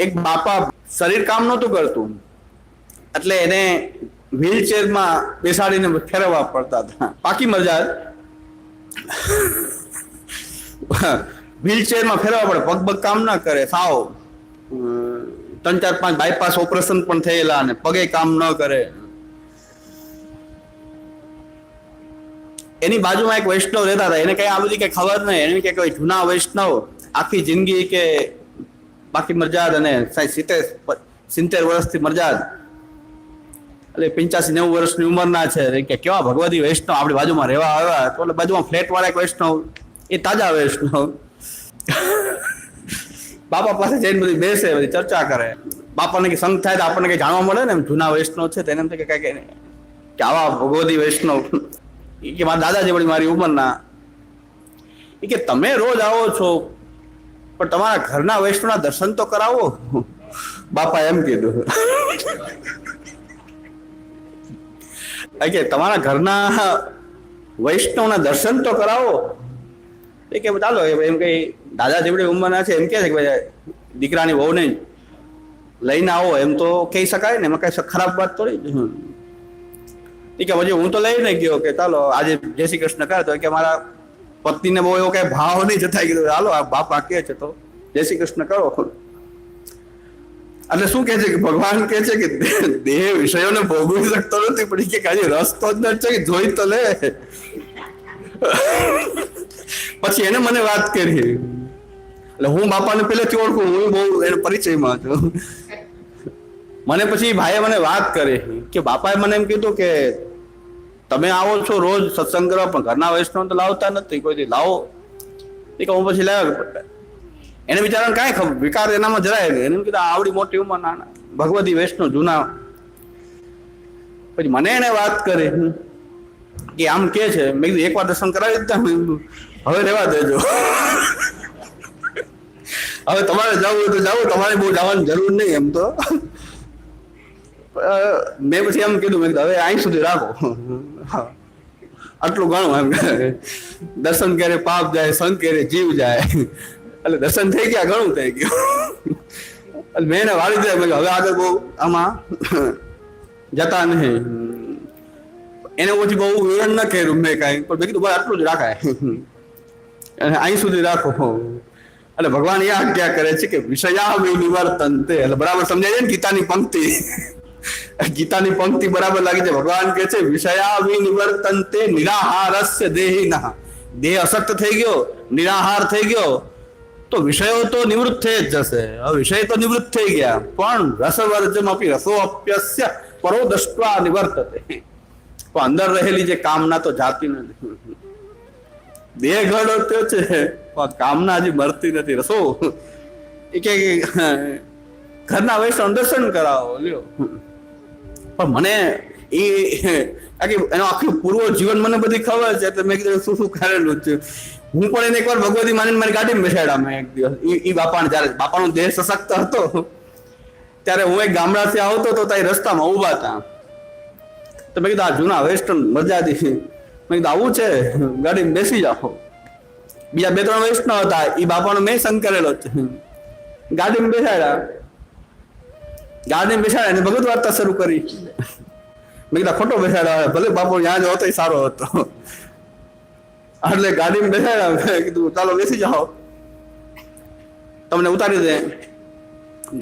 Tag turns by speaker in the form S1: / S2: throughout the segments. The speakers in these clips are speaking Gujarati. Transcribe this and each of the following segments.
S1: એક બાપા શરીર કામ નહોતું કરતું એટલે એને વ્હીલચેરમાં બેસાડીને ફેરવવા પડતા હતા. પાકી મજા વ્હીલચેરમાં ફેરવવા પડે, પગ પગ કામ ના કરે સાવ. 3-4-5 બાયપાસ ઓપરેશન પણ થયેલા અને પગે કામ ન કરે. એની બાજુમાં એક વૈષ્ણવ રહેતા હતા. એને કઈ આ બધી કઈ ખબર નહીં. એને કે કોઈ જૂના વૈષ્ણવ આખી જિંદગી કે બાકી મરજાદ અને 70 વર્ષથી મરજાદ એટલે 85-90 વર્ષની ઉંમરના છે કે કેવા ભગવદી વૈષ્ણવ આપણી બાજુમાં રહેવા આવ્યા. તો બાજુમાં ફ્લેટ વાળા એક વૈષ્ણવ, એ તાજા વૈષ્ણવ બાપા પાસે જઈને બધી બેસે, બધી ચર્ચા કરે. બાપાને કે સંગ થાય તો આપણને કઈ જાણવા મળે ને, એમ જૂના વૈષ્ણવ છે તેને એમ થાય કે આવા ભગવદી વૈષ્ણવ કે મારા દાદા જેવડી મારી ઉંમરના, એ કે તમે રોજ આવો છો પણ તમારા ઘરના વૈષ્ણવના દર્શન તો કરાવો. બાપા એમ કીધું કે તમારા ઘરના વૈષ્ણવના દર્શન તો કરાવો. એ કે ચાલો એમ કઈ દાદા જેવડી ઉંમરના છે એમ કે છે કે ભાઈ દીકરાની વહુને લઈને આવો એમ તો કહી શકાય ને, એમાં કઈ ખરાબ વાત થોડી. કે પછી હું તો લઈને ગયો કે ચાલો આજે જય શ્રી કૃષ્ણ કરે. તો કે મારા પત્નીને બહુ એવો કઈ ભાવ નહીં જતા, કીધું હાલો આ બાપા કે છે તો જય શ્રી કૃષ્ણ કરો. એટલે શું કે છે કે ભગવાન કે છે કે દેહ વિષયોને ભોગવી શકતો નથી, પણ કે આજે રસ્તો જ નથી કે જોઈ તો લે. પછી એને મને વાત કરી, એટલે હું બાપાને પહેલેથી ઓળખું, હું બહુ એના પરિચયમાં છું. મને પછી ભાઈએ મને વાત કરી કે બાપાએ મને એમ કીધું કે તમે આવો છો રોજ સત્સંગ કરવા પણ ઘરના વૈષ્ણવ તો લાવતા નથી, કોઈ લાવો. એ કે હું પછી લાવ્યો. એને બિચારાને કાંઈ ખબર, વિકાર એનામાં જરાય નહીં. એને કીધું આવડી મોટી ઉંમર નાના ભગવતી વૈષ્ણવ જૂના. પછી મને એને વાત કરી કે આમ કે છે. મેં કીધું એકવાર દર્શન કરાવી દીધા, હવે રહેવા દેજો. હવે તમારે જવું હોય તો જાઓ, તમારે બહુ જવાની જરૂર નહીં એમ તો. મેં પછી એમ કીધું, મેં કીધું હવે અહીં સુધી રાખો, આટલું ઘણું. એમ દર્શન કરે પાપ જાય, સંગ કરે જીવ જાય. એટલે દર્શન થઈ ગયા, ઘણું થઈ ગયું. મેં એને વાળી દીધા. મેં હવે આગળ બહુ આમાં જતા નહીં. એને પછી બહુ વિવરણ ન કર્યું મેં કાંઈ, પણ મેં કીધું ભાઈ આટલું જ રાખાય, અહીં સુધી રાખો. એટલે ભગવાન એ આજ્ઞા કરે છે કે વિષયા નિવર્તન તે. એટલે બરાબર સમજાય છે ને ગીતાની પંક્તિ. ગીતાની પંક્તિ બરાબર લાગી છે. ભગવાન કે છે વિષયા નિવર્તન તે નિરાહારસ્ય દેહિનઃ. દેહ અસક્ત થઈ ગયો, નિરાહાર થઈ ગયો તો વિષયો તો નિવૃત્ત થઈ જ જશે. હવે વિષય તો નિવૃત્ત થઈ ગયા, પણ રસવર્જમ અપી રસોઅપ્યસ્ય પરો દૃષ્ટ્વા નિવર્તતે. પણ અંદર રહેલી જે કામના તો જાતી નથી. દેહ ઘડો છે પણ કામના હજી મરતી નથી. રસો એ કે ઘરના વૈષ્ણવ દર્શન કરાવો લ્યો. પણ મને એનો આખું પૂર્વ જીવન મને બધી ખબર છે, એટલે મેં કીધું શું શું કરેલું છે. હું પણ એને એકવાર ભગવતી માનીને મારી ગાડીમાં બેસાડ્યા. મેં એક દિવસ ઈ બાપાને, જયારે બાપાનો દેહ સશક્ત હતો ત્યારે હું એક ગામડાથી આવતો હતો, ત્યાં રસ્તામાં ઉભા હતા. તો મેં કીધું આ જૂના વૈષ્ણવ મજાદી, મેં કીધું આવું છે, ગાડીમાં બેસી જાઓ. બીજા 2-3 વૈષ્ણવ હતા, ઈ બાપાનો મેં સંગ કરેલો છે. ગાડીમાં બેસાડ્યા અને ભગવત વાર્તા શરૂ કરી. મેં કીધું ખોટો બેસાડ્યા, ભલે બાપો ત્યાં જ હતો સારો હતો. એટલે ગાડીમાં બેસાડ્યા. મેં કીધું ચાલો બેસી જાઓ, તમને ઉતારી દે.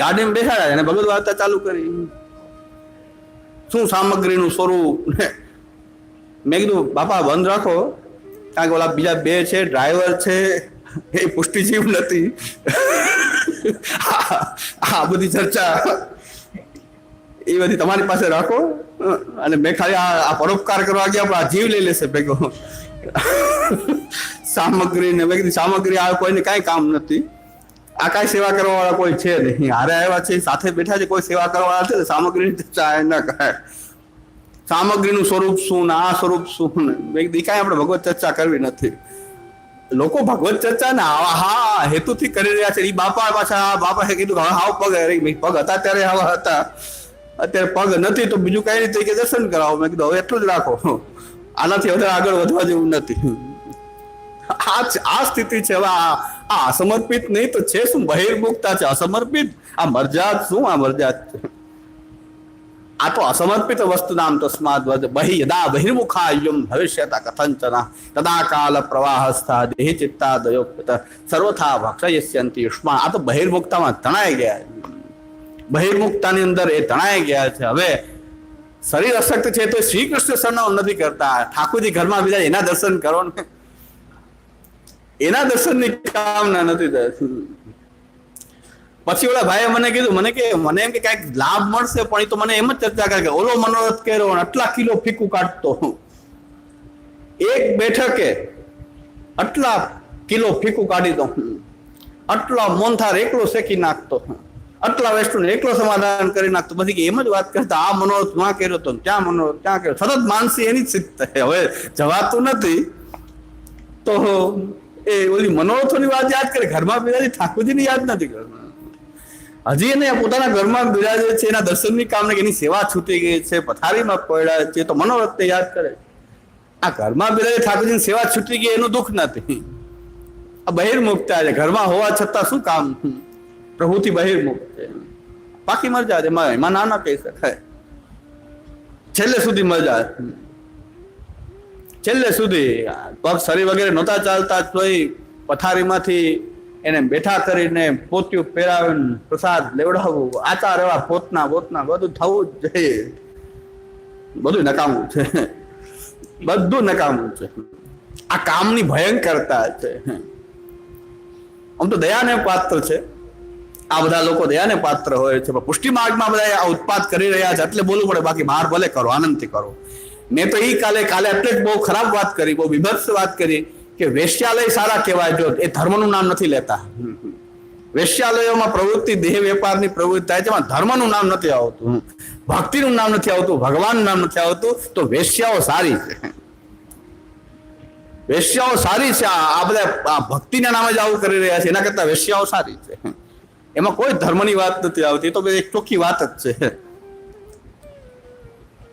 S1: ગાડીમાં બેસાડ્યા અને ભગવત વાર્તા ચાલુ કરી. શું સામગ્રીનું સ્વરૂપ. મેં કીધું બાપા બંધ રાખો, કારણ કે ઓલા બીજા 2 છે ડ્રાઈવર છે, એ પુષ્ટિજીવ નથી. આ બધી ચર્ચા એ બધી તમારી પાસે રાખો. અને મેં ખાલી આ પરોપકાર કરવા ગયા પણ આ જીવ લઈ લેશે ભેગો. સામગ્રી ને મેં કીધું સામગ્રી આ કોઈને કાંઈ કામ નથી. આ કાંઈ સેવા કરવા વાળા કોઈ છે નહીં. હારે આવ્યા છે, સાથે બેઠા છે, કોઈ સેવા કરવા વાળા છે. સામગ્રીની ચર્ચા ના કરે. સામગ્રીનું સ્વરૂપ શું ને આ સ્વરૂપ શું ને મેં કીધું કાંઈ આપણે ભગવત ચર્ચા કરવી નથી. લોકો ભગવત ચર્ચા ને હા હેતુથી કરી રહ્યા છે. એ બાપા પાછા બાપાએ કીધું હવે હાવ પગ હતા ત્યારે આવા હતા, અત્યારે પગ નથી તો બીજું કઈ રીતે કે દર્શન કરાવો. મેં કીધું હવે એટલું જ રાખો, આનાથી વધારે આગળ વધવા જેવું નથી. આ સ્થિતિ છે. હવે આ અસમર્પિત નહીં તો છે શું? બહિર્મુખતા છે, અસમર્પિત. આ મરજાત શું? આ મરજાત છે. આ તો અસમર્પિત વસ્તુ નામ તસ્માદ બહિ યદા બહિર્મુખાયમ ભવિષ્યતા કથંચન તદા કાલ પ્રવાહસ્થા દેહી ચિત્તા દયોક્ત સર્વથા ભક્ષયસ્યંતિ યુષ્મા. આ તો બહિર્મુખતામાં તણાઈ ગયા, બહિર્મુખતાની અંદર એ તણાઈ ગયા છે. હવે શરીર અશક્ત છે તો શ્રી કૃષ્ણ સરનામું નથી કરતા. ઠાકોરજી ઘરમાં બીજા એના દર્શન કરો ને, એના દર્શનની કામના નથી થતી. પછી ઓલા ભાઈએ મને કીધું, મને એમ કે કઈક લાભ મળશે, પણ એ તો મને એમ જ ચર્ચા કરે કે ઓલો મનોરથ કર્યો આટલા કિલો ફીકું કાઢતો, એક બેઠકે આટલા કિલો ફીકું કાઢી દો, આટલા મોંથાર એકલો શેકી નાખતો, આટલા વેસ્ટું એકલો સમાધાન કરી નાખતો. બધી એમ જ વાત કરતા, આ મનોરથ માં કર્યો તો, ત્યાં મનોરથ ત્યાં કર્યો, સતત માનસી એની જ સિદ્ધ. હવે જવાતું નથી તો એ ઓલી મનોરથોની વાત યાદ કરે, ઘરમાં બિરાજી ઠાકોરજીની યાદ નથી કરતા. હજી એને પોતાના ઘરમાં બિરાજે છે, એના દર્શનની કામને એની સેવા છૂટી ગઈ છે, પથારીમાં પડ્યા છે તો મનોરથને યાદ કરે. આ ઘરમાં બિરાજે ઠાકોરજીની સેવા છૂટી ગઈ એનું દુઃખ નથી. આ બહિર્મુખતા છે, ઘરમાં હોવા છતાં શું કામ? પ્રભુથી બહિર્મુખ છે. બાકી મરજા છે, એમાં ના કહી શકાય. છેલ્લે સુધી મજા, છેલ્લે સુધી પગ શરીર વગેરે નહોતા ચાલતા, તોય પથારીમાંથી એને બેઠા કરીને પોત્યું પહેરાવીને પ્રસાદ લેવડાવવું, આચાર એવા પોતના બધું થવું જ જોઈએ. બધું નકામું છે, બધું નકામું છે. આ કામની ભયંકરતા છે. આમ તો દયાને પાત્ર છે, આ બધા લોકો દયાને પાત્ર હોય છે, પણ પુષ્ટિ માર્ગમાં બધા આ ઉત્પાદ કરી રહ્યા છે એટલે બોલવું પડે. બાકી બહાર ભલે કરો, આનંદથી કરો. મેં તો કાલે એટલે જ બહુ ખરાબ વાત કરી, બહુ વિભત્સ વાત કરી કે વેશ્યાલય સારા કહેવાય જો એ ધર્મનું નામ નથી લેતા. વેશ્યાલયોમાં પ્રવૃત્તિ દેહ વેપારની પ્રવૃત્તિ થાય છે, એમાં ધર્મનું નામ નથી આવતું, ભક્તિનું નામ નથી આવતું, ભગવાનનું નામ નથી આવતું. તો વેશ્યાઓ સારી છે, વેશ્યાઓ સારી છે. આ બધા ભક્તિના નામે જ આવું કરી રહ્યા છે, એના કરતા વેશ્યાઓ સારી છે. એમાં કોઈ ધર્મની વાત નથી આવતી, તો એક ચોખ્ખી વાત જ છે.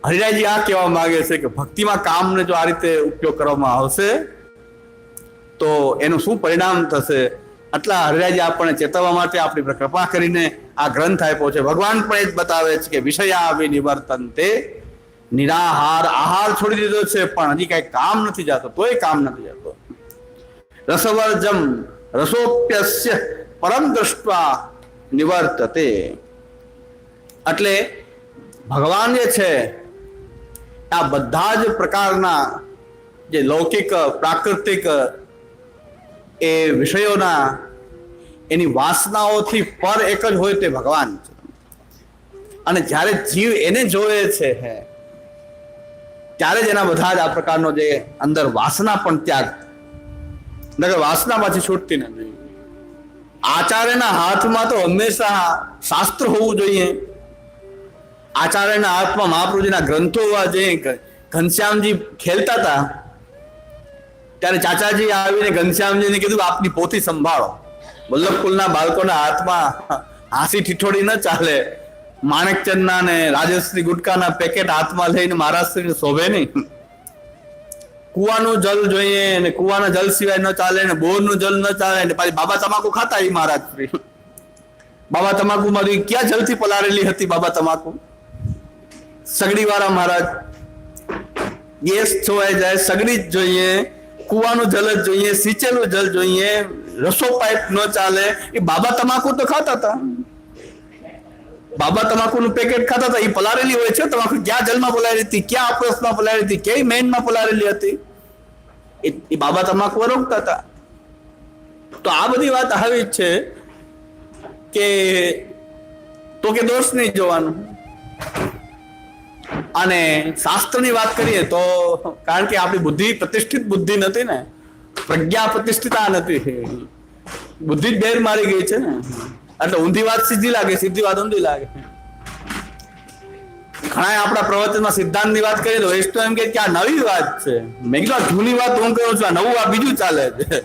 S1: હરિરાયજી આ કહેવા માંગે છે કે ભક્તિમાં કામને જો આ રીતે ઉપયોગ કરવામાં આવશે તો એનું શું પરિણામ થશે. આટલા હરિરાયજી આપણને ચેતવવા માટે આપણી પર કૃપા કરીને આ ગ્રંથ આપ્યો છે. ભગવાન પણ એ જ બતાવે છે કે વિષયા વિનિવર્તન્તે, નિરાહાર આહાર છોડી દીધો છે પણ હજી કઈ કામ નથી જતો, તોય કામ નથી જતો. રસવર્જમ રસોપ્યસ્ય પરમ દૃષ્ટા નિવર્તતે. એટલે ભગવાન જે છે આ બધા જ પ્રકારના જે લૌકિક પ્રાકૃતિક એ વિષયોના એની વાસનાઓથી પર એક જ હોય તે ભગવાન છે. અને જ્યારે જીવ એને જોવે છે ત્યારે જ એના બધા જ આ પ્રકારનો જે અંદર વાસના પણ ત્યાગ, નકર વાસનામાંથી છૂટતી નથી. આચાર્યના હાથમાં તો હંમેશા શાસ્ત્ર હોવું જોઈએ. આચાર્યના હાથમાં મહાપ્રભુજીના ગ્રંથો હોવા જોઈએ. ઘનશ્યામજી ખેલતા હતા ત્યારે ચાચાજી આવીને ઘનશ્યામજીને કીધું આપની પોથી સંભાળો. વલ્લભકુલના બાળકોના હાથમાં હાંસી ઠીઠોડી ન ચાલે. માણેકચંદના ને રાજશ્રી ગુટકાના પેકેટ હાથમાં લઈને મહારાષ્ટ્રની શોભે નહીં. કુવાનું જલ જોઈએ ને કુવાના જલ સિવાય ન ચાલે ને બોરનું જલ ન ચાલે ને પાછી બાબા તમાકુ ખાતા એ મહારાજ. બાબા તમાકુ માંથી ક્યાં જલથી પલારેલી હતી બાબા તમાકુ? સગડી વાળા મહારાજ. ગેસ છોવાઈ જાય, સગડી જ જોઈએ, કુવાનું જલ જ જોઈએ, સિંચેલું જલ જોઈએ, રસો પાઇપ ન ચાલે. એ બાબા તમાકુ તો ખાતા હતા, બાબા તમાકુનું પેકેટ ખાતા હતા. એ પલારેલી હોય છે તમાકુ. ક્યાં જલમાં પલારેલી હતી, ક્યાં અપરસમાં પલારેલી હતી, કઈ મેનમાં પલારેલી હતી, એ બાબા તમાકુ રોકતા હતા. તો આ બધી વાત આવી છે કે તો કે દોષ નહીં જોવાનું. અને શાસ્ત્રની વાત કરીએ તો કારણ કે આપણી બુદ્ધિ પ્રતિષ્ઠિત બુદ્ધિ નથી ને, પ્રજ્ઞા પ્રતિષ્ઠિતા નથી, બુદ્ધિ જ બેર મારી ગઈ છે ને, એટલે ઊંધી વાત સીધી લાગે, સીધી વાત ઊંધી લાગે. ઘણા આપણા પ્રવચનમાં સિદ્ધાંતની વાત કરીએ તો તો એમ કે આ નવી વાત છે. મેં કીધું જૂની વાત હું કહું છું, આ નવું આ બીજું ચાલે છે.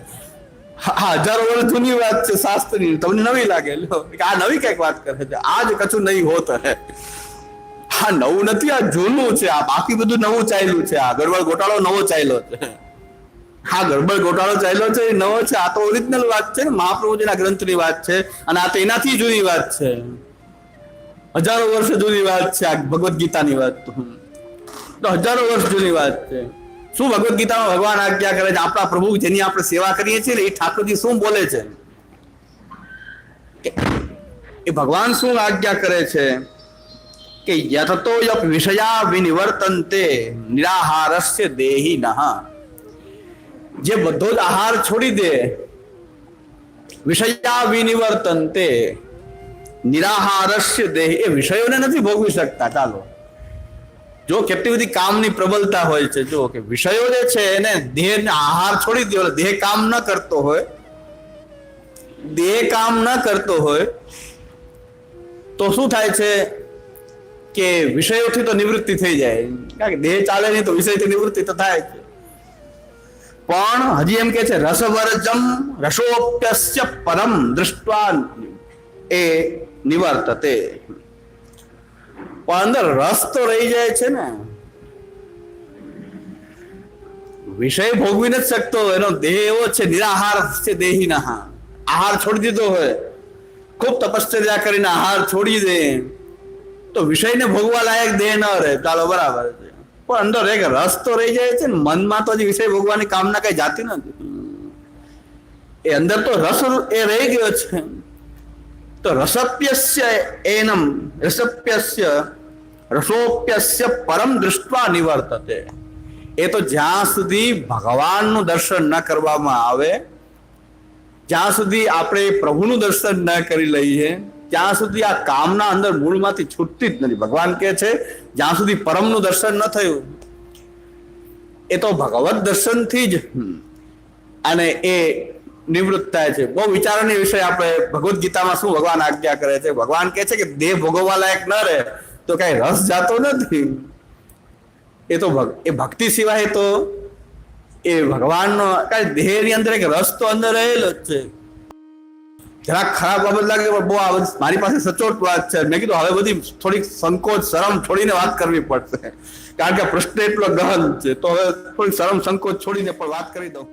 S1: હજારો વર્ષ જૂની વાત છે શાસ્ત્રની, તમને નવી લાગે. આ નવી કઈક વાત કરે છે, આજ કશું નહીં હોત હે. આ નવું નથી, આ જૂનું છે. આ બાકી બધું નવું ચાલ્યું છે. આ ગડબડ ગોટાળો નવો ચાલ્યો છે. હા ગડબડ ગોટાળો ચાલ્યો છે એ નવો છે. આ તો ઓરિજિનલ વાત છે ને, મહાપ્રભુજીના ગ્રંથની વાત છે. અને આ તો એનાથી જૂની વાત છે, હજારો વર્ષ જૂની વાત છે આ ભગવદ ગીતાની વાત. તો હજારો વર્ષ જૂની વાત છે. શું ભગવદ ગીતામાં ભગવાન આજ્ઞા કરે છે? આપણા પ્રભુ જેની આપણે સેવા કરીએ છીએ એ ઠાકોરજી શું બોલે છે, એ ભગવાન શું આજ્ઞા કરે છે કે યથતો યપ વિષયા વિનિવર્તન્તે નિરાહારસ્ય દેહી નહ. જે બધો જ આહાર છોડી દે, વિષયા વિનિવર્તન્તે નિરાહારસ્ય દેહી, એ વિષયોને નથી ભોગવી શકતા. ચાલો જો કેટલી બધી કામની પ્રબલતા હોય છે. જો કે વિષયો જે છે એને દેહને આહાર છોડી દે, દેહ કામ ન કરતો હોય, દેહ કામ ન કરતો હોય તો શું થાય છે કે વિષયોથી તો નિવૃત્તિ થઈ જાય. કારણ કે દેહ ચાલે નહીં તો વિષયથી નિવૃત્તિ તો થાય છે. પણ હજી એમ કે છે રસવર્જમ રસોપ્યસ્ય પરમ દૃષ્ટવા એ નિવર્તતે. પણ અંદર રસ તો રહી જાય છે ને, વિષય ભોગવી નથી શકતો. એનો દેહ એવો છે નિરાહાર છે દેહી ના, આહાર છોડી દીધો હોય, ખૂબ તપશ્ચર્યા કરીને આહાર છોડી દે તો વિષયને ભોગવા લાયક દેહ ન રહે. ચાલો બરાબર છે, પણ અંદર એક રસ તો રહી જાય છે ને. મનમાં તો હજી વિષય ભોગવાની કામના કઈ જાતી નથી. એ અંદર તો રસ એ રહી ગયો છે. તો રસપ્યસ્ય એનમ રસપ્યસ્ય રસોપ્યસ્ય પરમ દૃષ્ટવા નિવર્તતે. એ તો જ્યાં સુધી ભગવાનનું દર્શન ન કરવામાં આવે, જ્યાં સુધી આપણે પ્રભુનું દર્શન ન કરી લઈએ, ત્યાં સુધી આ કામના અંદર મૂળમાંથી છૂટતી જ નથી. ભગવાન કહે છે જ્યાં સુધી પરમનું દર્શન ન થયું, એ તો ભગવત દર્શનથી જ અને એ નિવૃત્ત થાય છે. બહુ વિચારવાની વિષય. આપણે ભગવદ ગીતામાં શું ભગવાન આજ્ઞા કરે છે? ભગવાન કહે છે કે દેહ ભોગવવા લાયક ન રહે તો કઈ રસ જાતો નથી. એ તો એ ભક્તિ સિવાય તો એ ભગવાનનો કઈ દેહની અંદર એક રસ તો અંદર રહેલો જ છે. જરાક ખરાબ બાબત લાગે પણ બહુ આ મારી પાસે સચોટ વાત છે. મેં કીધું હવે બધી થોડીક સંકોચ શરમ છોડીને વાત કરવી પડશે, કારણ કે પ્રશ્ન એટલો ગહન છે. તો હવે થોડીક શરમ સંકોચ છોડીને પણ વાત કરી દઉં.